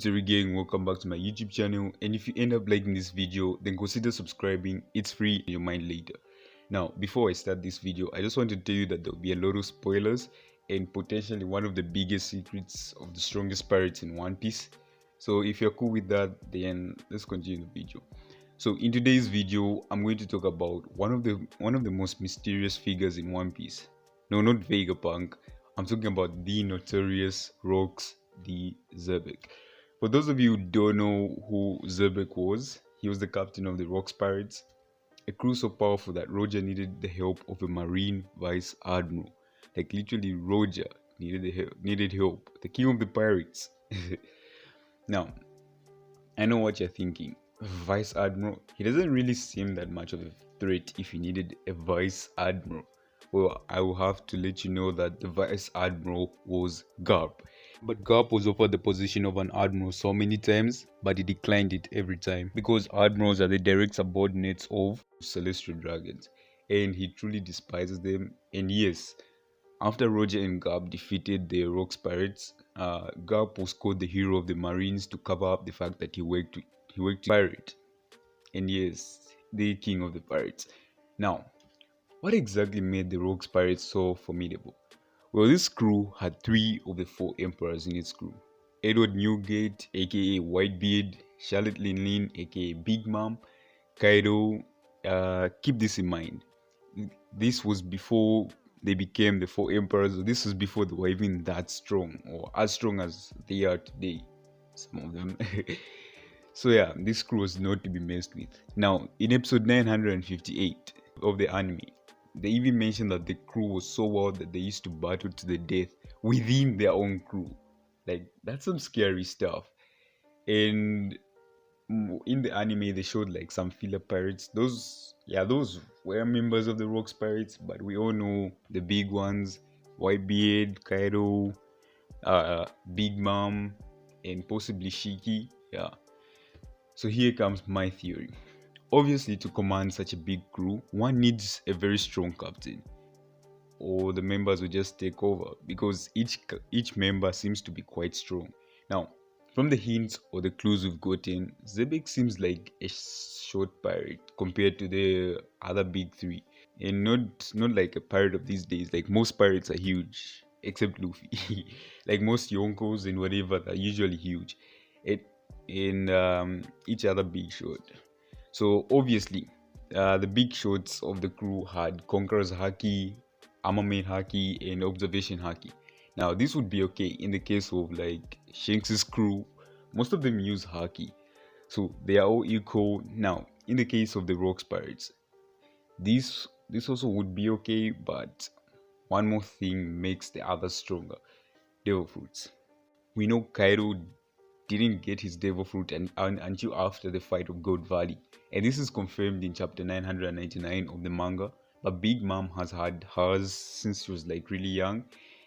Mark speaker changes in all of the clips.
Speaker 1: Terry gang, welcome back to my YouTube channel, and if you end up liking this video, then consider subscribing. It's free in your mind later. Now, before I start this video, I just want to tell you that there will be a lot of spoilers and potentially one of the biggest secrets of the strongest pirates in One Piece. So if you're cool with that, then let's continue the video. So in today's video, I'm going to talk about one of the most mysterious figures in One Piece. No, not Vegapunk. I'm talking about the notorious Rocks D Xebec. For those of you who don't know who Xebec was, he was the captain of the Rocks Pirates, a crew so powerful that Roger needed the help of a Marine Vice Admiral. Like literally, Roger needed help. The king of the pirates. Now, I know what you're thinking. Vice Admiral? He doesn't really seem that much of a threat if you needed a Vice Admiral. Well, I will have to let you know that the Vice Admiral was Garp. But Garp was offered the position of an Admiral so many times, but he declined it every time because Admirals are the direct subordinates of Celestial Dragons, and he truly despises them. And yes, after Roger and Garp defeated the Rocks Pirates, Garp was called the hero of the Marines to cover up the fact that he worked to pirate. And yes, the king of the pirates. Now, what exactly made the Rocks Pirates so formidable? Well, this crew had 3 of the 4 emperors in its crew. Edward Newgate, aka Whitebeard, Charlotte Linlin, aka Big Mom, Kaido. Keep this in mind. This was before they became the 4 emperors. This was before they were even that strong, or as strong as they are today. Some of them. So yeah, this crew was not to be messed with. Now, in episode 958 of the anime, they even mentioned that the crew was so wild that they used to battle to the death within their own crew. Like, that's some scary stuff. And in the anime, they showed like some filler pirates. Those were members of the Rocks Pirates, but we all know the big ones: Whitebeard, Kaido, Big Mom, and possibly Shiki. Yeah. So here comes my theory. Obviously, to command such a big crew, one needs a very strong captain, or the members will just take over because each member seems to be quite strong. Now, from the hints or the clues we've gotten, Xebec seems like a short pirate compared to the other big 3, and not like a pirate of these days. Like most pirates are huge, except Luffy. Like most Yonkos and whatever are usually huge, and each other big short. So obviously, the big shots of the crew had Conqueror's Haki, Armament Haki, and Observation Haki. Now, this would be okay in the case of like Shanks' crew. Most of them use Haki, so they are all equal. Now, in the case of the Rocks Pirates, this also would be okay, but one more thing makes the others stronger: Devil Fruits. We know Kaido didn't get his Devil Fruit until after the fight of Gold Valley, and this is confirmed in chapter 999 of the manga, but Big Mom has had hers since she was like really young,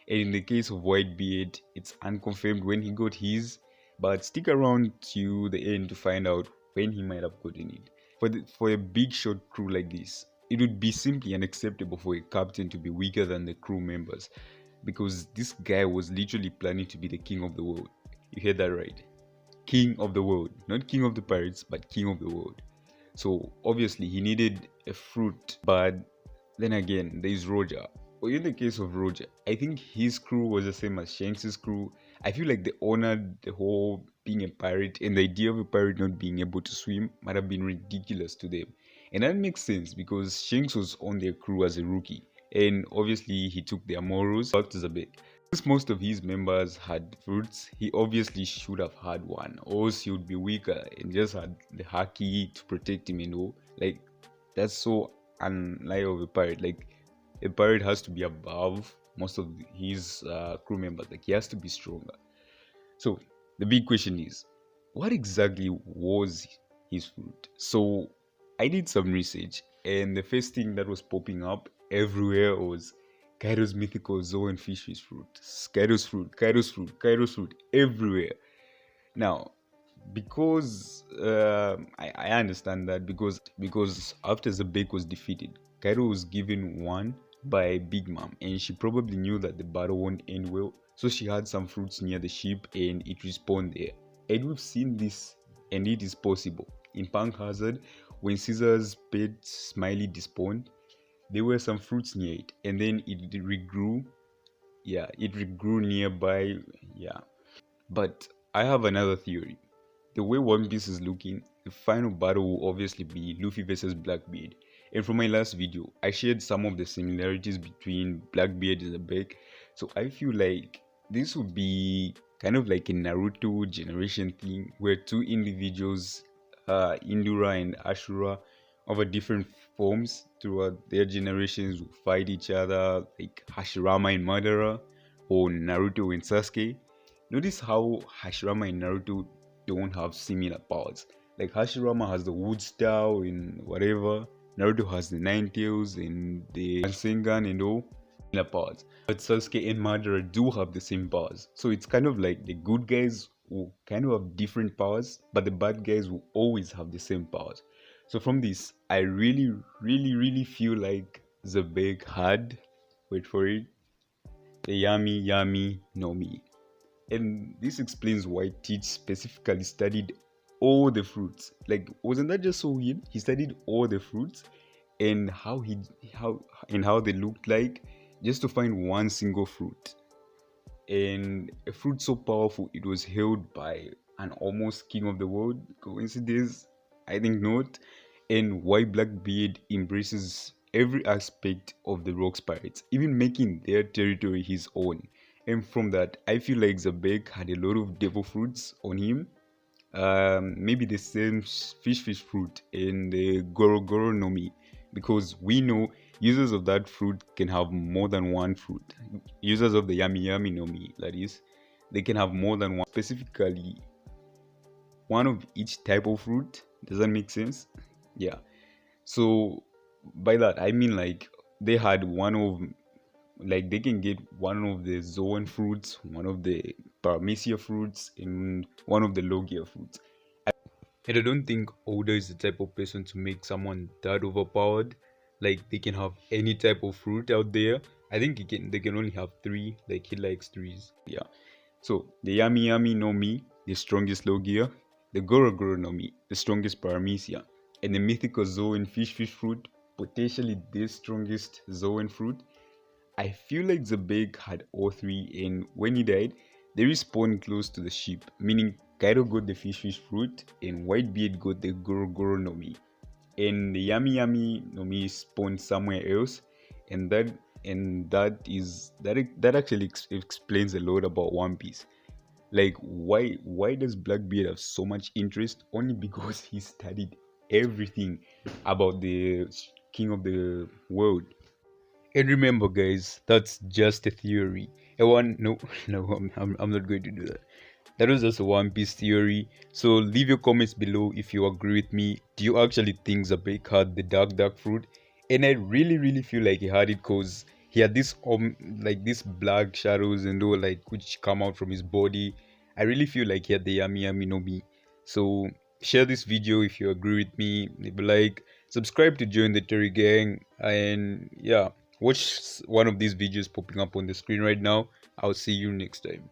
Speaker 1: and in the case of Whitebeard, it's unconfirmed when he got his, but stick around to the end to find out when he might have gotten it. For a big short crew like this, it would be simply unacceptable for a captain to be weaker than the crew members, because this guy was literally planning to be the king of the world. You heard that right. King of the world. Not king of the pirates, but king of the world. So obviously he needed a fruit, but then again, there is Roger. Well, in the case of Roger, I think his crew was the same as Shanks' crew. I feel like they honored the whole being a pirate, and the idea of a pirate not being able to swim might have been ridiculous to them. And that makes sense because Shanks was on their crew as a rookie, and obviously he took their morals back to Xebec. Since most of his members had fruits, he obviously should have had one, or else he would be weaker and just had the Haki to protect him, Like, that's so unlike of a pirate. Like, a pirate has to be above most of his crew members. Like, he has to be stronger. So, the big question is, what exactly was his fruit? So, I did some research, and the first thing that was popping up everywhere was Kaido's mythical Zoan fishes fruit. Kaido's fruit, everywhere. Now, because I understand that because after Xebec was defeated, Kaido was given one by Big Mom, and she probably knew that the battle won't end well, so she had some fruits near the ship and it respawned there. And we've seen this, and it is possible. In Punk Hazard, when Caesar's pet Smiley despawned, there were some fruits near it, and then it regrew. Yeah, it regrew nearby. Yeah. But I have another theory. The way One Piece is looking, the final battle will obviously be Luffy versus Blackbeard. And from my last video, I shared some of the similarities between Blackbeard and Xebec. So I feel like this would be kind of like a Naruto generation thing where two individuals, Indura and Ashura, of a different forms throughout their generations will fight each other, like Hashirama and Madara, or Naruto and Sasuke. Notice how Hashirama and Naruto don't have similar powers. Like Hashirama has the wood style and whatever. Naruto has the nine tails and the Rasengan and all similar powers. But Sasuke and Madara do have the same powers. So it's kind of like the good guys will kind of have different powers, but the bad guys will always have the same powers. So from this, I really feel like Xebec had, wait for it, the Yami no Mi. And this explains why Teach specifically studied all the fruits. Like, wasn't that just so weird? He studied all the fruits and how they looked like just to find one single fruit. And a fruit so powerful it was held by an almost king of the world. Coincidence? I think not. And why Blackbeard embraces every aspect of the Rocks Pirates, even making their territory his own. And from that, I feel like Xebec had a lot of devil fruits on him. Maybe the same fish fruit and the Goro no Mi, because we know users of that fruit can have more than one fruit. Users of the Yami no Mi, that is, they can have more than one, specifically one of each type of fruit. Does that make sense? Yeah. So by that I mean like they had one of, like they can get one of the Zoan fruits, one of the Paramecia fruits, and one of the Logia fruits. And I don't think Oda is the type of person to make someone that overpowered. Like they can have any type of fruit out there. I think they can only have three. Like he likes threes. Yeah. So the Yami no Mi, the strongest Logia, the Goro no Mi, the strongest Paramecia, and the mythical Zoan fish fruit, potentially the strongest Zoan fruit. I feel like Xebec had all three, and when he died, they respawned close to the ship, meaning Kaido got the fish fruit, and Whitebeard got the Goro no Mi, and the Yami no Mi spawned somewhere else, and that actually explains a lot about One Piece. Like why does Blackbeard have so much interest? Only because he studied everything about the king of the world. And remember, guys, that's just a theory. No, no, I'm not going to do that. That was just a One Piece theory. So leave your comments below if you agree with me. Do you actually think Xebec had the dark fruit? And I really feel like he had it because he had this like these black shadows and all like which come out from his body. I really feel like he had the Yami no Mi. So share this video if you agree with me. Leave a like, subscribe to join the Terry gang, and yeah, watch one of these videos popping up on the screen right now. I'll see you next time.